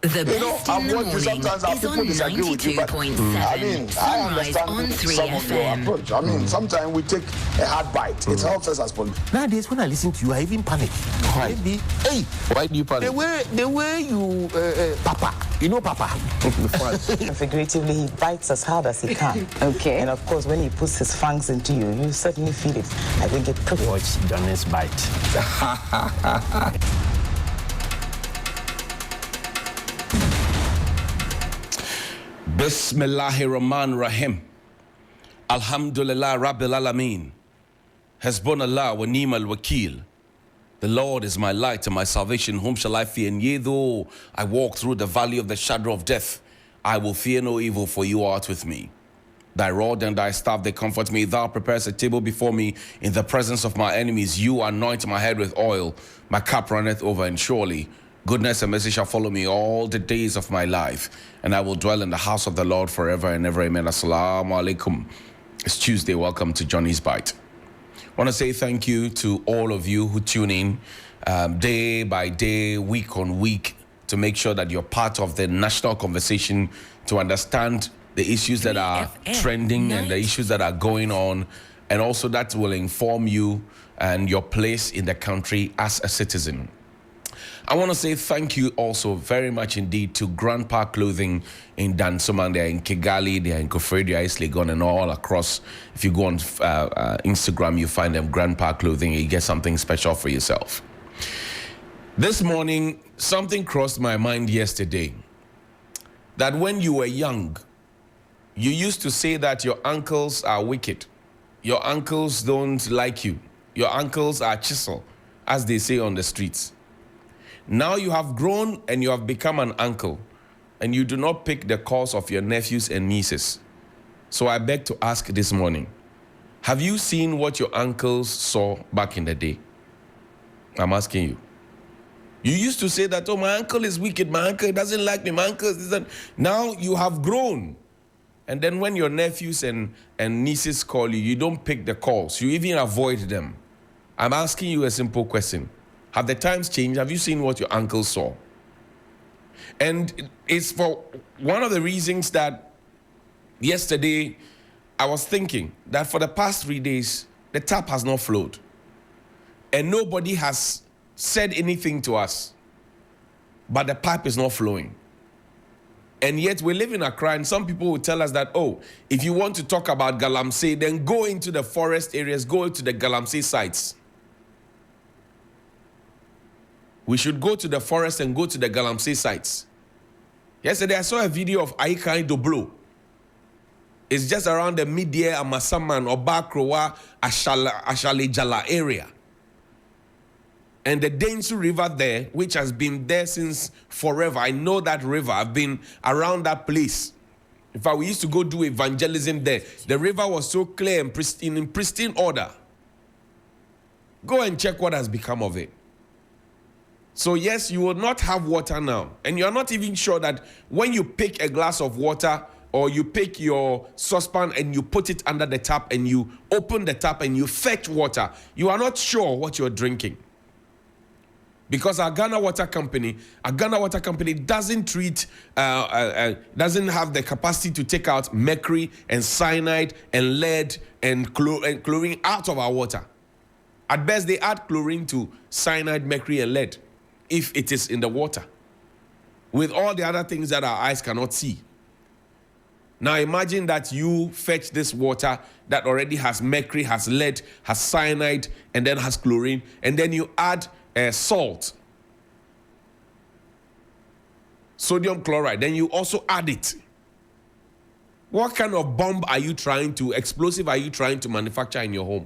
The best in the morning sometimes is on 92.7. I mean, I understand on 3 some of your FM. approach. I mean, sometimes we take a hard bite. It helps us as politicians. Nowadays, when I listen to you, I even panic. Why? Hey, Why do you panic? The way you, Papa, you know Papa. Figuratively, he bites as hard as he can. Okay. And of course, when he puts his fangs into you, you certainly feel it. I think it took. Watch Johnny's bite. Bismillahirrahmanirrahim. Alhamdulillah Rabbil Alameen. Hasbunallah wa ni'mal wakil. The Lord is my light and my salvation. Whom shall I fear? And yea, though I walk through the valley of the shadow of death, I will fear no evil, for you art with me. Thy rod and thy staff, they comfort me. Thou preparest a table before me in the presence of my enemies. You anoint my head with oil. My cup runneth over, and surely goodness and mercy shall follow me all the days of my life, and I will dwell in the house of the Lord forever and ever. Amen. Assalamu alaikum. It's Tuesday. Welcome to Johnny's Bite. I want to say thank you to all of you who tune in day by day, week on week, to make sure that you're part of the national conversation, to understand the issues that are trending and the issues that are going on, and also that will inform you and your place in the country as a citizen. I want to say thank you also very much indeed to Grandpa Clothing in Dansoman. They're in Kigali, they're in Kofredia, East Legon, and all across. If you go on Instagram, you find them, Grandpa Clothing, and you get something special for yourself. This morning, something crossed my mind yesterday, that when you were young, you used to say that your uncles are wicked. Your uncles don't like you. Your uncles are chisel, as they say on the streets. Now you have grown and you have become an uncle, and you do not pick the calls of your nephews and nieces. So I beg to ask this morning, have you seen what your uncles saw back in the day? I'm asking you. You used to say that, oh, my uncle is wicked, my uncle doesn't like me, my uncle isn't. Now you have grown. And then when your nephews and nieces call you, you don't pick the calls. You even avoid them. I'm asking you a simple question. Have the times changed? Have you seen what your uncle saw? And it's for one of the reasons that yesterday I was thinking that for the past 3 days, the tap has not flowed. And nobody has said anything to us. But the pipe is not flowing. And yet we live in Accra, and some people will tell us that, oh, if you want to talk about Galamsey, then go into the forest areas, go to the Galamsey sites. We should go to the forest and go to the Galamsey sites. Yesterday, I saw a video of Aikai Doblo. It's just around the Mid-Year, Amasaman, Obakrowa, Ashale Jala area. And the Densu River there, which has been there since forever. I know that river. I've been around that place. In fact, we used to go do evangelism there. The river was so clear and pristine, in pristine order. Go and check what has become of it. So yes, you will not have water now. And you're not even sure that when you pick a glass of water or you pick your saucepan and you put it under the tap and you open the tap and you fetch water, you are not sure what you're drinking. Because our Ghana Water Company doesn't treat, doesn't have the capacity to take out mercury and cyanide and lead and chlorine out of our water. At best, they add chlorine to cyanide, mercury, and lead if it is in the water, with all the other things that our eyes cannot see. Now imagine that you fetch this water that already has mercury, has lead, has cyanide, and then has chlorine, and then you add salt, sodium chloride, then you also add it. What kind of bomb explosive are you trying to manufacture in your home?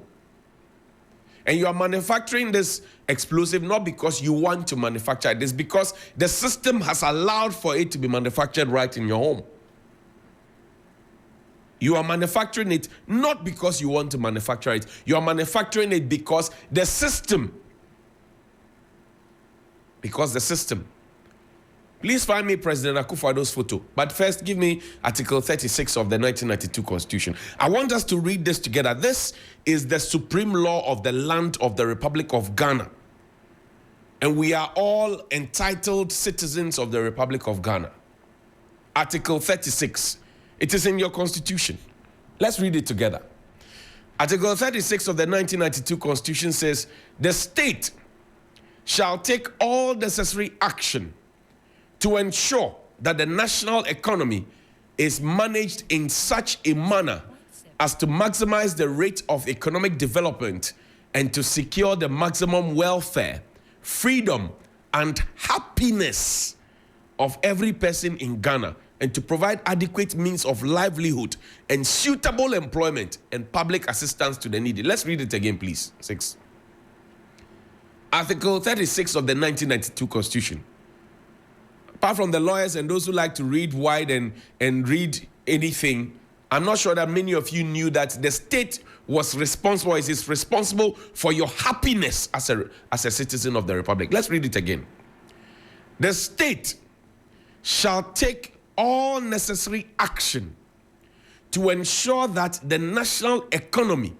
And you are manufacturing this explosive not because you want to manufacture it, it's because the system has allowed for it to be manufactured right in your home. You are manufacturing it not because you want to manufacture it. You are manufacturing it because the system. Please find me President Akufo-Addo's photo. But first, give me Article 36 of the 1992 Constitution. I want us to read this together. This is the supreme law of the land of the Republic of Ghana. and we are all entitled citizens of the Republic of Ghana. Article 36. It is in your constitution. Let's read it together. Article 36 of the 1992 Constitution says, the state shall take all necessary action to ensure that the national economy is managed in such a manner as to maximize the rate of economic development and to secure the maximum welfare, freedom, and happiness of every person in Ghana, and to provide adequate means of livelihood and suitable employment and public assistance to the needy. Let's read it again, please. 6. Article 36 of the 1992 Constitution. Apart from the lawyers and those who like to read wide and read anything, I'm not sure that many of you knew that the state was responsible, is responsible for your happiness as a citizen of the Republic. Let's read it again. The state shall take all necessary action to ensure that the national economy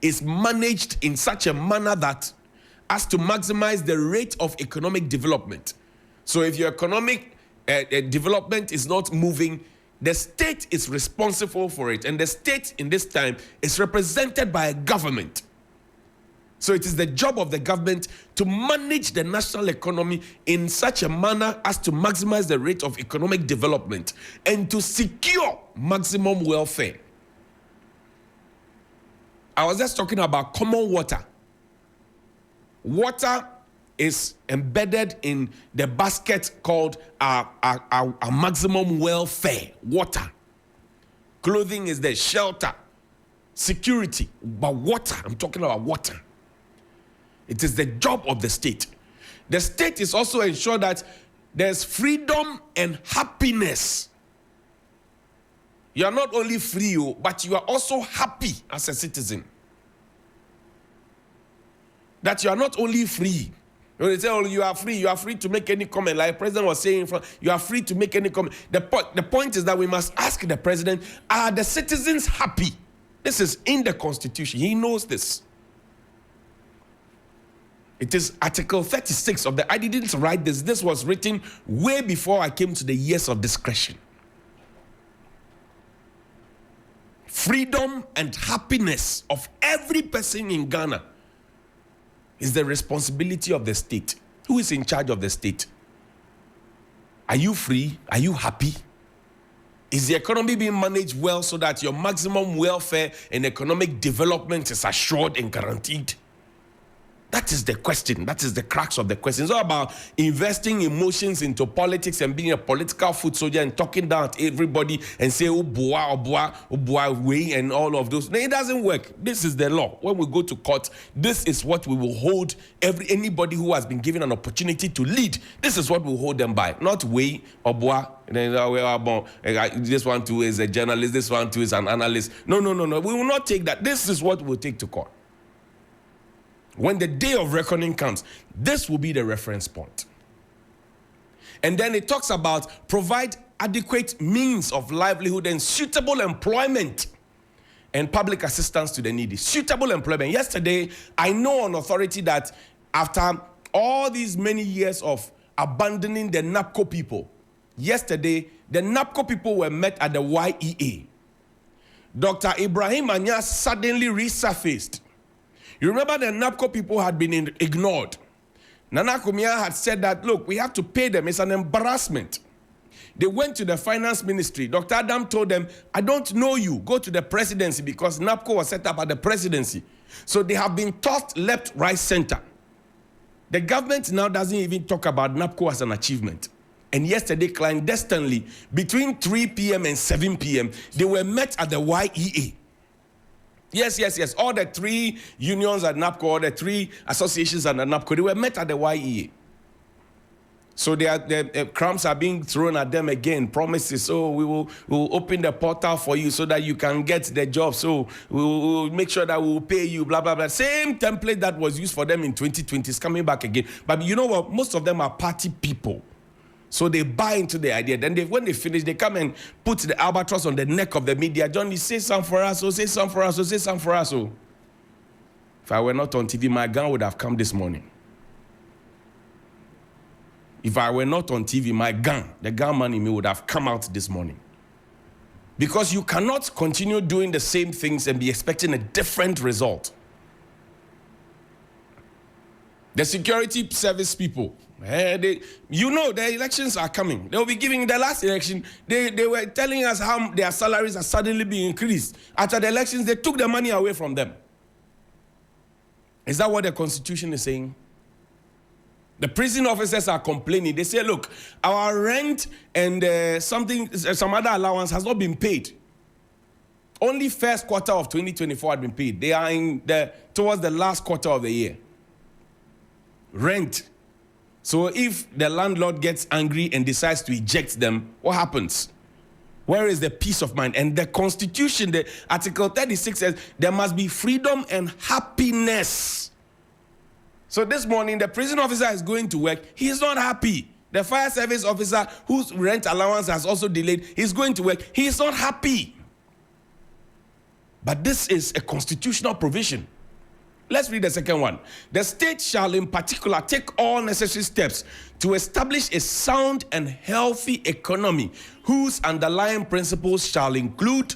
is managed in such a manner that as to maximize the rate of economic development. So if your economic development is not moving, the state is responsible for it. And the state in this time is represented by a government. So it is the job of the government to manage the national economy in such a manner as to maximize the rate of economic development and to secure maximum welfare. I was just talking about common water. Water is embedded in the basket called our maximum welfare. Water. Clothing is the shelter, security. But water, I'm talking about water. It is the job of the state. The state is also ensure that there's freedom and happiness. You are not only free, but you are also happy as a citizen. That you are not only free. When they say, oh, you are free to make any comment. Like the president was saying, you are free to make any comment. The point is that we must ask the president, are the citizens happy? This is in the Constitution. He knows this. It is Article 36 of the... I didn't write this. This was written way before I came to the years of discretion. Freedom and happiness of every person in Ghana is the responsibility of the state. Who is in charge of the state? Are you free? Are you happy? Is the economy being managed well so that your maximum welfare and economic development is assured and guaranteed? That is the question. That is the crux of the question. It's all about investing emotions into politics and being a political foot soldier and talking down at everybody and say, oh boy, way, and all of those. No, it doesn't work. This is the law. When we go to court, this is what we will hold anybody who has been given an opportunity to lead. This is what we'll hold them by. Not way, or boy, this one too is a journalist, this one too is an analyst. No. We will not take that. This is what we'll take to court. When the day of reckoning comes, this will be the reference point. And then it talks about provide adequate means of livelihood and suitable employment and public assistance to the needy. Suitable employment. Yesterday, I know on authority that after all these many years of abandoning the NAPCO people, yesterday, the NAPCO people were met at the YEA. Dr. Ibrahim Anyas suddenly resurfaced. You remember the NAPCO people had been ignored. Nana Kumia had said that, look, we have to pay them. It's an embarrassment. They went to the finance ministry. Dr. Adam told them, I don't know you. Go to the presidency, because NAPCO was set up at the presidency. So they have been tossed left, right, center. The government now doesn't even talk about NAPCO as an achievement. And yesterday, clandestinely, between 3 p.m. and 7 p.m., they were met at the YEA. Yes. All the 3 unions at NAPCO, all the 3 associations at NAPCO, they were met at the YEA. So the crumbs are being thrown at them again. Promises, so we will open the portal for you so that you can get the job. So we will make sure that we will pay you, blah, blah, blah. Same template that was used for them in 2020 is coming back again. But you know what? Most of them are party people. So they buy into the idea. Then when they finish, they come and put the albatross on the neck of the media. Johnny, say something for us, say something for us, say something for us. If I were not on TV, my gun would have come this morning. if I were not on TV, the gun man in me would have come out this morning. Because you cannot continue doing the same things and be expecting a different result. The security service people, the elections are coming. They will be giving the last election. They were telling us how their salaries are suddenly being increased. After the elections, they took the money away from them. Is that what the Constitution is saying? The prison officers are complaining. They say, look, our rent and some other allowance has not been paid. Only first quarter of 2024 had been paid. They are towards the last quarter of the year. Rent. So if the landlord gets angry and decides to eject them, what happens? Where is the peace of mind? And the Constitution, the Article 36 says there must be freedom and happiness. So this morning, the prison officer is going to work. He is not happy. The fire service officer whose rent allowance has also delayed, he's going to work. He is not happy. But this is a constitutional provision. Let's read the second one. The state shall in particular take all necessary steps to establish a sound and healthy economy whose underlying principles shall include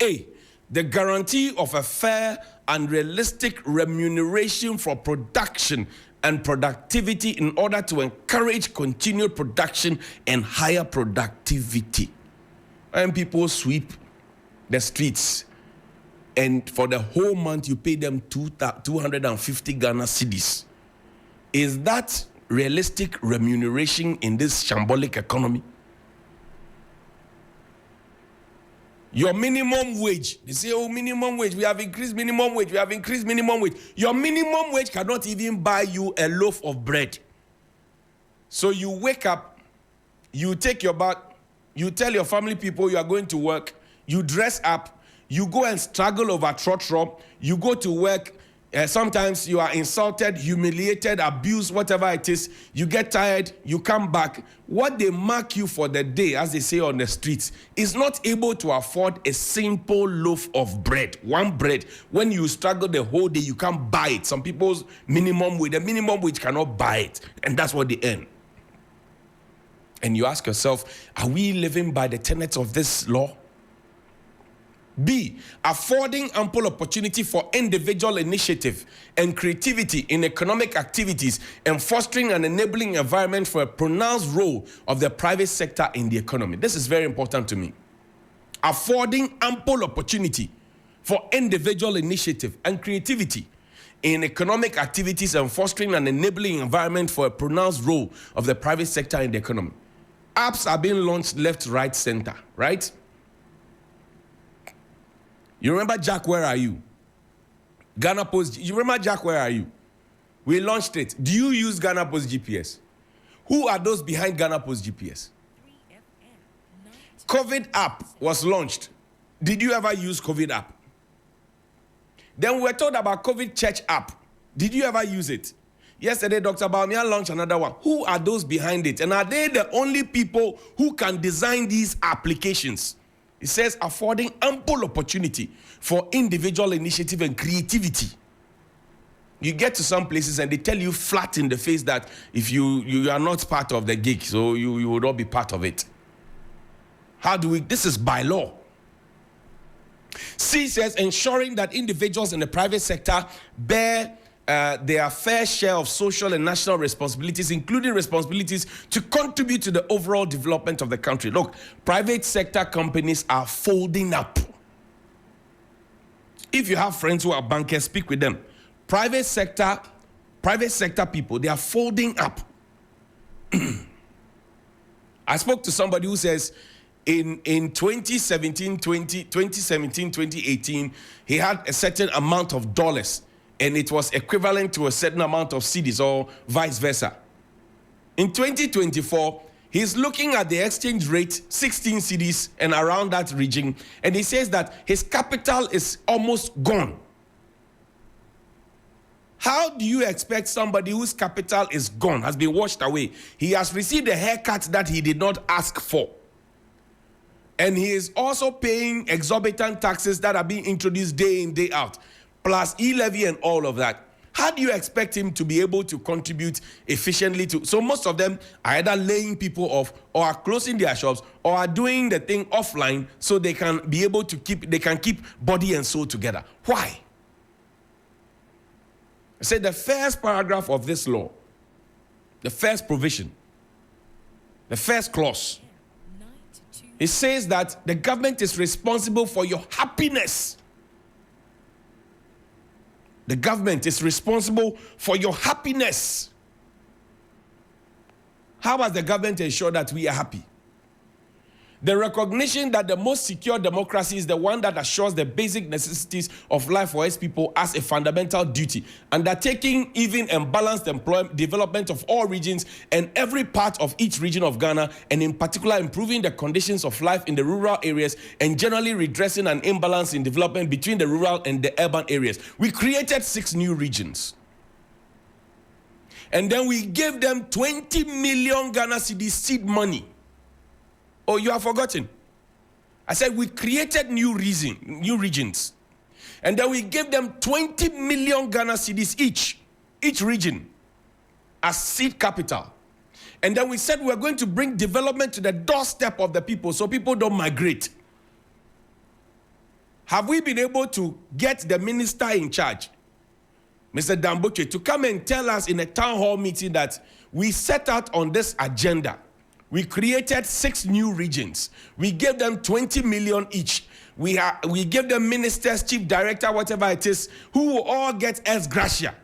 A, the guarantee of a fair and realistic remuneration for production and productivity in order to encourage continued production and higher productivity. And people sweep the streets, and for the whole month you pay them 250 Ghana cedis. Is that realistic remuneration in this shambolic economy? Your minimum wage, they say, oh, minimum wage, we have increased minimum wage, Your minimum wage cannot even buy you a loaf of bread. So you wake up, you take your bath, you tell your family people you are going to work, you dress up, you go and struggle over trotro, you go to work, sometimes you are insulted, humiliated, abused, whatever it is, you get tired, you come back. What they mark you for the day, as they say on the streets, is not able to afford a simple loaf of bread, one bread. When you struggle the whole day, you can't buy it. Some people's minimum wage cannot buy it, and that's what they earn. And you ask yourself, are we living by the tenets of this law? B, affording ample opportunity for individual initiative and creativity in economic activities and fostering an enabling environment for a pronounced role of the private sector in the economy. This is very important to me. Affording ample opportunity for individual initiative and creativity in economic activities and fostering an enabling environment for a pronounced role of the private sector in the economy. Apps are being launched left, right, center, right? You remember Jack, where are you? Ghana Post, you remember Jack, where are you? We launched it. Do you use Ghana Post GPS? Who are those behind Ghana Post GPS? COVID app was launched. Did you ever use COVID app? Then we were told about COVID church app. Did you ever use it? Yesterday, Dr. Baumia launched another one. Who are those behind it? And are they the only people who can design these applications? It says affording ample opportunity for individual initiative and creativity. You get to some places and they tell you flat in the face that if you are not part of the gig, so you will not be part of it. How do we? This is by law. C says ensuring that individuals in the private sector bear their fair share of social and national responsibilities, including responsibilities to contribute to the overall development of the country. Look, private sector companies are folding up. If you have friends who are bankers, speak with them. Private sector people, they are folding up. I spoke to somebody who says in 2017, 2018, he had a certain amount of dollars, and it was equivalent to a certain amount of cedis or vice versa. In 2024, he's looking at the exchange rate, 16 cedis and around that region, and he says that his capital is almost gone. How do you expect somebody whose capital is gone, has been washed away? He has received a haircut that he did not ask for. And he is also paying exorbitant taxes that are being introduced day in, day out, plus e-levy and all of that. How do you expect him to be able to contribute efficiently to? So most of them are either laying people off or are closing their shops or are doing the thing offline so they can be able to keep body and soul together. Why? I said the first paragraph of this law, the first provision, the first clause, it says that the government is responsible for your happiness. The government is responsible for your happiness. How does the government ensure that we are happy? The recognition that the most secure democracy is the one that assures the basic necessities of life for its people as a fundamental duty, undertaking even and balanced development of all regions and every part of each region of Ghana, and in particular improving the conditions of life in the rural areas and generally redressing an imbalance in development between the rural and the urban areas. We created 6 new regions. And then we gave them 20 million Ghana cedis seed money. Oh, you have forgotten. I said we created new regions. And then we gave them 20 million Ghana cedis each region as seed capital. And then we said we're going to bring development to the doorstep of the people so people don't migrate. Have we been able to get the minister in charge, Mr. Damboche, to come and tell us in a town hall meeting that we set out on this agenda? We created 6 new regions. We gave them 20 million each. We gave them ministers, chief director, whatever it is, who will all get ex gratia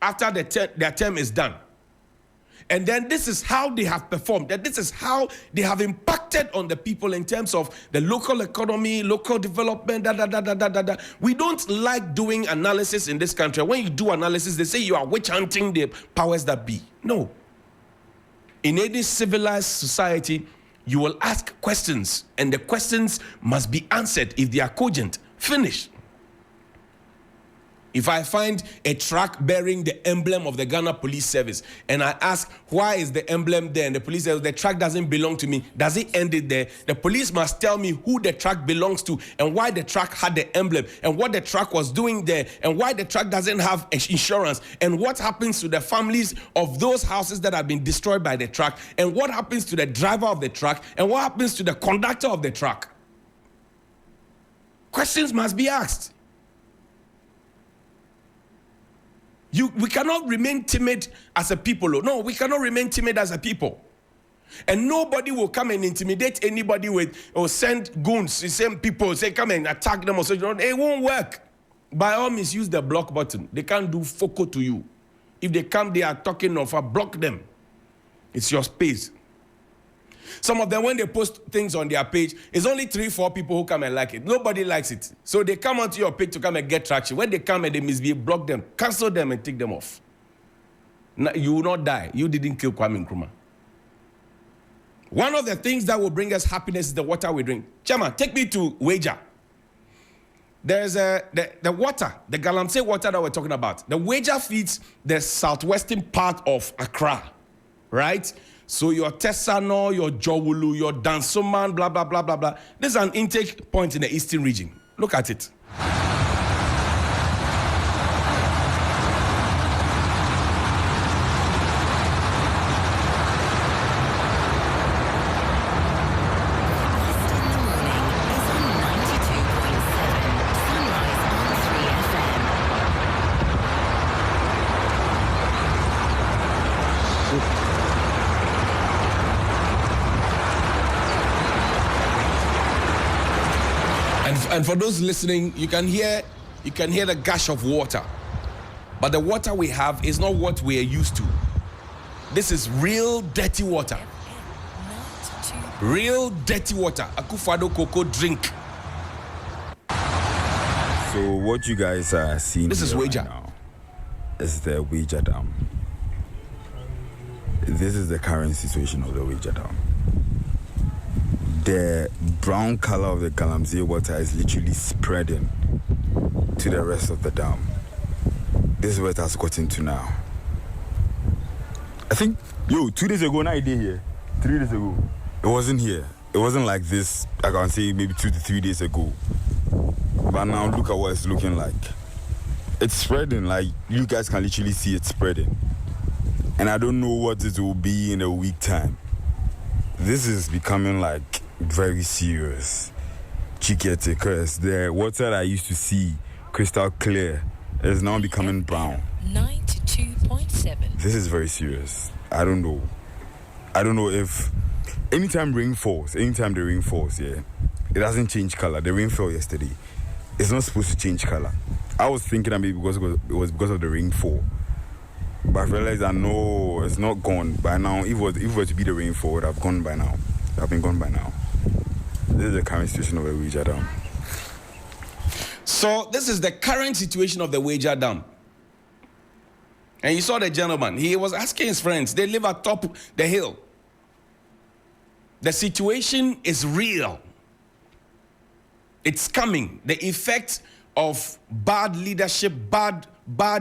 after their term is done. And then this is how they have performed. That this is how they have impacted on the people in terms of the local economy, local development, We don't like doing analysis in this country. When you do analysis, they say you are witch hunting the powers that be. No. In any civilized society, you will ask questions, and the questions must be answered if they are cogent. Finish. If I find a truck bearing the emblem of the Ghana Police Service, and I ask, why is the emblem there? And the police says, the truck doesn't belong to me. Does it end it there? The police must tell me who the truck belongs to, and why the truck had the emblem, and what the truck was doing there, and why the truck doesn't have insurance, and what happens to the families of those houses that have been destroyed by the truck, and what happens to the driver of the truck, and what happens to the conductor of the truck. Questions must be asked. We cannot remain timid as a people. No, we cannot remain timid as a people. And nobody will come and intimidate anybody with, or send goons, the same people, say come and attack them or so. It won't work. By all means, use the block button. They can't do foco to you. If they come, they are talking of block them. It's your space. Some of them, when they post things on their page, it's only 3-4 people who come and like it. Nobody likes it. So they come onto your page to come and get traction. When they come and they misbehave, block them, cancel them and take them off. Now, you will not die. You didn't kill Kwame Nkrumah. One of the things that will bring us happiness is the water we drink. Chama, take me to Wager. There's the water, the Galamsey water that we're talking about. The Wager feeds the southwestern part of Accra, right? So your Tessano, your Jowulu, your Dansoman, blah, blah, blah, blah, blah. This is an intake point in the eastern region. Look at it. And for those listening, you can hear the gush of water. But the water we have is not what we are used to. This is real dirty water. Real dirty water. Akufado Cocoa drink. So what you guys are seeing this is Wager. Right now is the Wager Dam. This is the current situation of the Wager Dam. The brown color of the Galamsey water is literally spreading to the rest of the dam. This is where it has gotten to now. I think, 2 days ago, now I did here. 3 days ago. It wasn't here. It wasn't like this, I can say maybe 2 to 3 days ago. But now look at what it's looking like. it's spreading. Like, you guys can literally see it spreading. And I don't know what it will be in a week time. This is becoming like very serious. Because the water that I used to see crystal clear is now becoming brown. 92.7. This is very serious. I don't know if anytime the rain falls, yeah, it doesn't change color. The rain fell yesterday. It's not supposed to change color. I was thinking that maybe it was because of the rainfall. But I realized that no, it's not gone by now. If it were to be the rainfall, it would have gone by now. It would have been gone by now. This is the current situation of the Wager Dam. So this is the current situation of the Wager Dam. And you saw the gentleman. He was asking his friends. They live atop the hill. The situation is real. It's coming. The effect of bad leadership, bad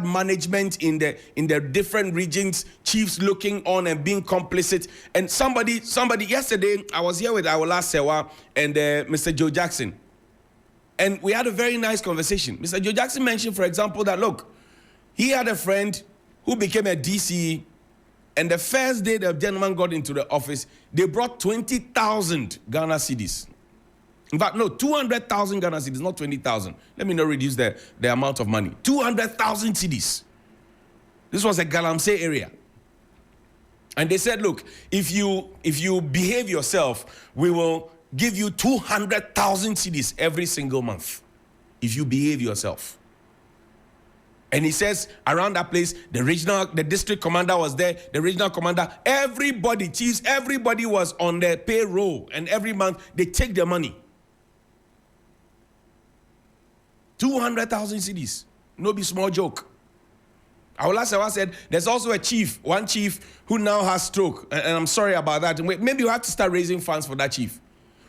management in the different regions, chiefs looking on and being complicit. And somebody yesterday, I was here with Awola Sewa and Mr. Joe Jackson. And we had a very nice conversation. Mr. Joe Jackson mentioned, for example, that look, he had a friend who became a DC, and the first day the gentleman got into the office, they brought 20,000 Ghana cedis. In fact, no, 200,000 Ghana cedis, not 20,000. Let me not reduce the amount of money. 200,000 cedis. This was a Galamsey area. And they said, look, if you behave yourself, we will give you 200,000 cedis every single month. If you behave yourself. And he says, around that place, the district commander was there, the regional commander, everybody, chiefs, everybody was on their payroll. And every month, they take their money. 200,000 cedis. No be small joke. Awola Sewa said, there's also one chief who now has stroke. And I'm sorry about that. Maybe you have to start raising funds for that chief,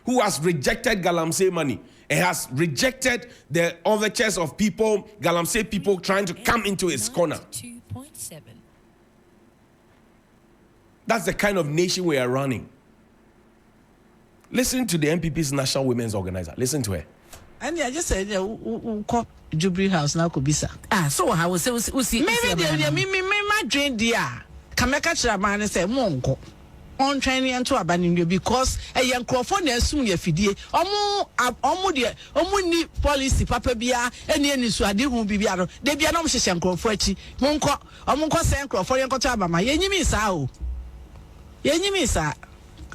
who has rejected Galamsey money. He has rejected the overtures of people, Galamsey people, trying to come into his corner. 2.7. That's the kind of nation we are running. Listen to the NPP's National Women's Organizer. Listen to her. And I just said, Jubilee House now could be sir. So I will say, maybe my dream, dear. Kameka Chiraman say, Monko. On training and to abandon because a young Crawford soon your fidie. Omu ni policy, Papa Bia, and any swadi won't be biaro. They be an omniscient Crawford. Monko send Crawford and Cotabama. Yenimi sao. Yenimi sa.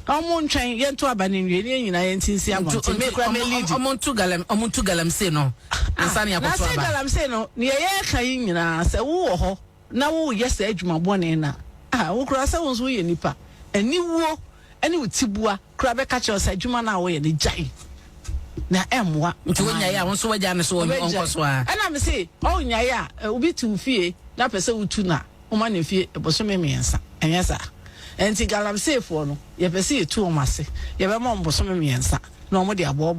Omun train yen to abandon you, and I ain't see a month to make Omuntu galam say no. Ansania Galam say no, near Kaina, say, oh, now yes, edge my one in. Ukrasa was we nipa. And you wo, and you tibua, crab catch us at Jumana way and the jay. Now, what? I want to wear so and I'm say, oh, yeah, will be too fear, that person tuna, woman if you a bosom and yes, sir. And see Galam say for no, you ever see 2 massy, you have a mom bosom and sir, no more dear bob,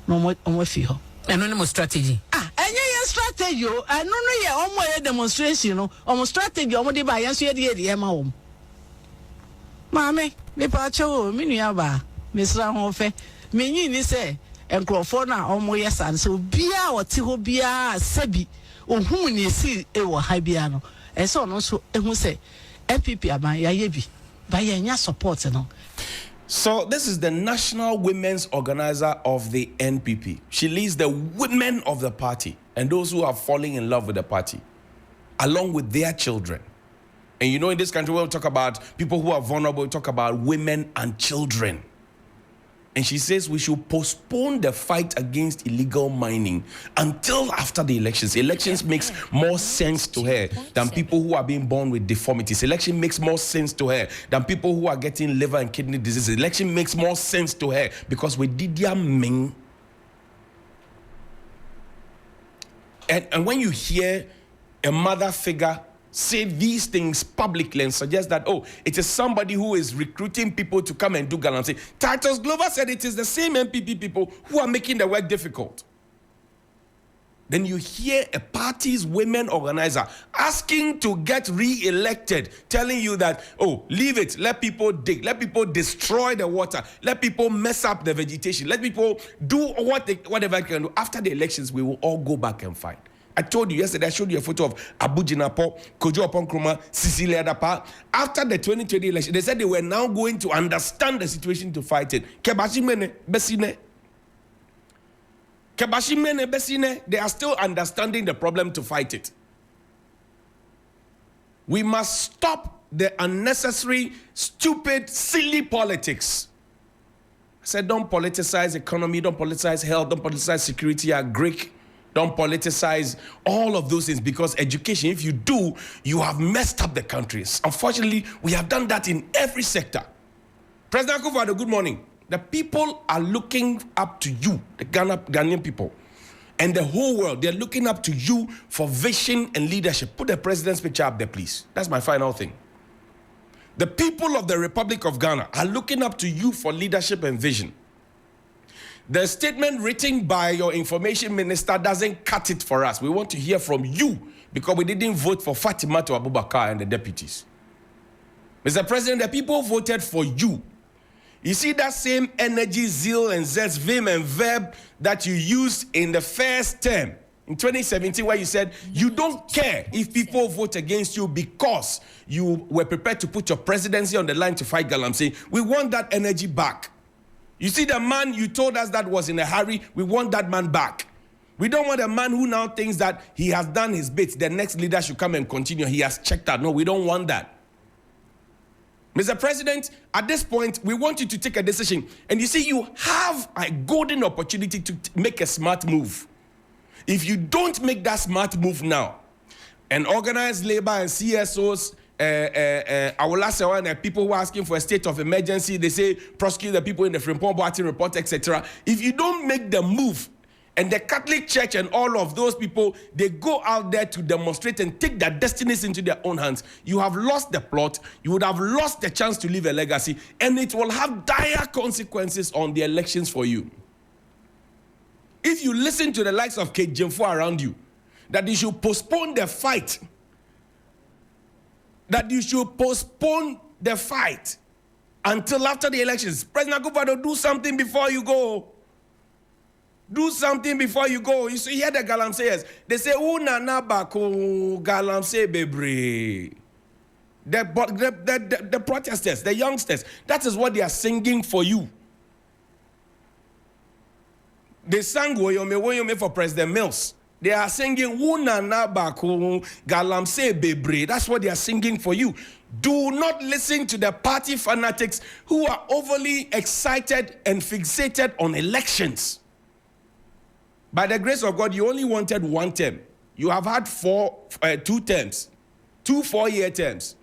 no more on with you. Anonymous strategy. And yeah, strategy, I don't know your own way demonstration, almost strategy, almost by answer the home. Mammy, me pacho, miniaba, Miss Rahofe, Mini say, and Crawfona almost yes, and so Bia or Tihobia, Sebi, or whom you see, Ewa Hibiano, and so on, so, and who say, MPP about Yayebi, by your support, and all. So this is the National Women's Organizer of the NPP. She leads the women of the party and those who are falling in love with the party, along with their children. And you know, in this country, we'll talk about people who are vulnerable, we talk about women and children. And she says we should postpone the fight against illegal mining until after the elections. Elections makes more sense to her than people who are being born with deformities. Election makes more sense to her than people who are getting liver and kidney diseases. Election makes more sense to her because we did their ming. And when you hear a mother figure say these things publicly and suggest that, oh, it is somebody who is recruiting people to come and do galamsey. Titus Glover said it is the same MPP people who are making the work difficult. Then you hear a party's women organizer asking to get re-elected, telling you that, oh, leave it, let people dig, let people destroy the water, let people mess up the vegetation, let people do whatever they can do. After the elections, we will all go back and fight. I told you yesterday, I showed you a photo of Abu Jinapo, Kojo Oponkroma, Cecilia Dapa. After the 2020 election, they said they were now going to understand the situation to fight it. Kebashimene, Besine. Kebashimene, Besine, they are still understanding the problem to fight it. We must stop the unnecessary, stupid, silly politics. I said, don't politicize economy, don't politicize health, don't politicize security, Greek. Don't politicize all of those things, because education, if you do, you have messed up the countries. Unfortunately, we have done that in every sector. President Akufo-Addo, good morning. The people are looking up to you, the Ghanaian people, and the whole world. They're looking up to you for vision and leadership. Put the president's picture up there, please. That's my final thing. The people of the Republic of Ghana are looking up to you for leadership and vision. The statement written by your information minister doesn't cut it for us. We want to hear from you, because we didn't vote for Fatima to Abubakar and the deputies. Mr. President, the people voted for you. You see that same energy, zeal, and zest, vim, and verb that you used in the first term in 2017, where you said you don't care if people vote against you because you were prepared to put your presidency on the line to fight Galamsey. We want that energy back. You see, the man you told us that was in a hurry, we want that man back. We don't want a man who now thinks that he has done his bit, the next leader should come and continue. He has checked out. No, we don't want that. Mr. President, at this point, we want you to take a decision. And you see, you have a golden opportunity to make a smart move. If you don't make that smart move now, and organized labor and CSOs, people who are asking for a state of emergency, they say prosecute the people in the Frimpong Boati report, etc. If you don't make the move, and the Catholic Church and all of those people, they go out there to demonstrate and take their destinies into their own hands, you have lost the plot, you would have lost the chance to leave a legacy, and it will have dire consequences on the elections for you. If you listen to the likes of Kate Jemfo around you, that you should postpone the fight, until after the elections. President Akufo-Addo, do something before you go. Do something before you go. You see, hear the Galamseyers. They say, "Unana bako Galamsey bebre." The protesters, the youngsters, that is what they are singing for you. They sang Woyome for President Mills. They are singing Unana bako Galamsey bebre. That's what they are singing for you. Do not listen to the party fanatics who are overly excited and fixated on elections. By the grace of God, you only wanted one term. You have had 2 terms, 2 4-year terms.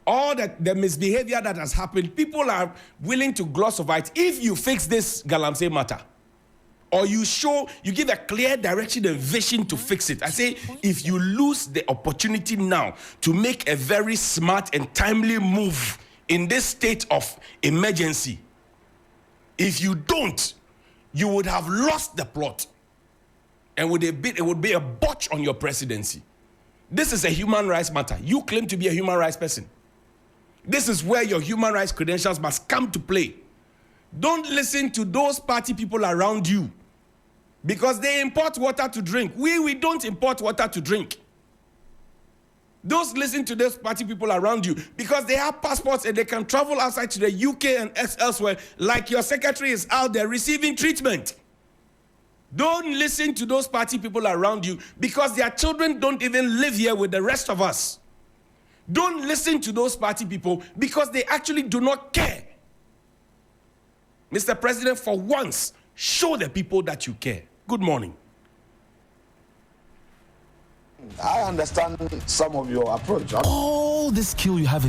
All the misbehavior that has happened, people are willing to gloss over it. If you fix this Galamsey matter, or you give a clear direction and vision to fix it. I say, if you lose the opportunity now to make a very smart and timely move in this state of emergency, if you don't, you would have lost the plot, and it would be a botch on your presidency. This is a human rights matter. You claim to be a human rights person. This is where your human rights credentials must come to play. Don't listen to those party people around you, because they import water to drink. We don't import water to drink. Don't listen to those party people around you, because they have passports and they can travel outside to the UK and elsewhere, like your secretary is out there receiving treatment. Don't listen to those party people around you, because their children don't even live here with the rest of us. Don't listen to those party people, because they actually do not care. Mr. President, for once, show the people that you care. Good morning. I understand some of your approach. All the skill you have in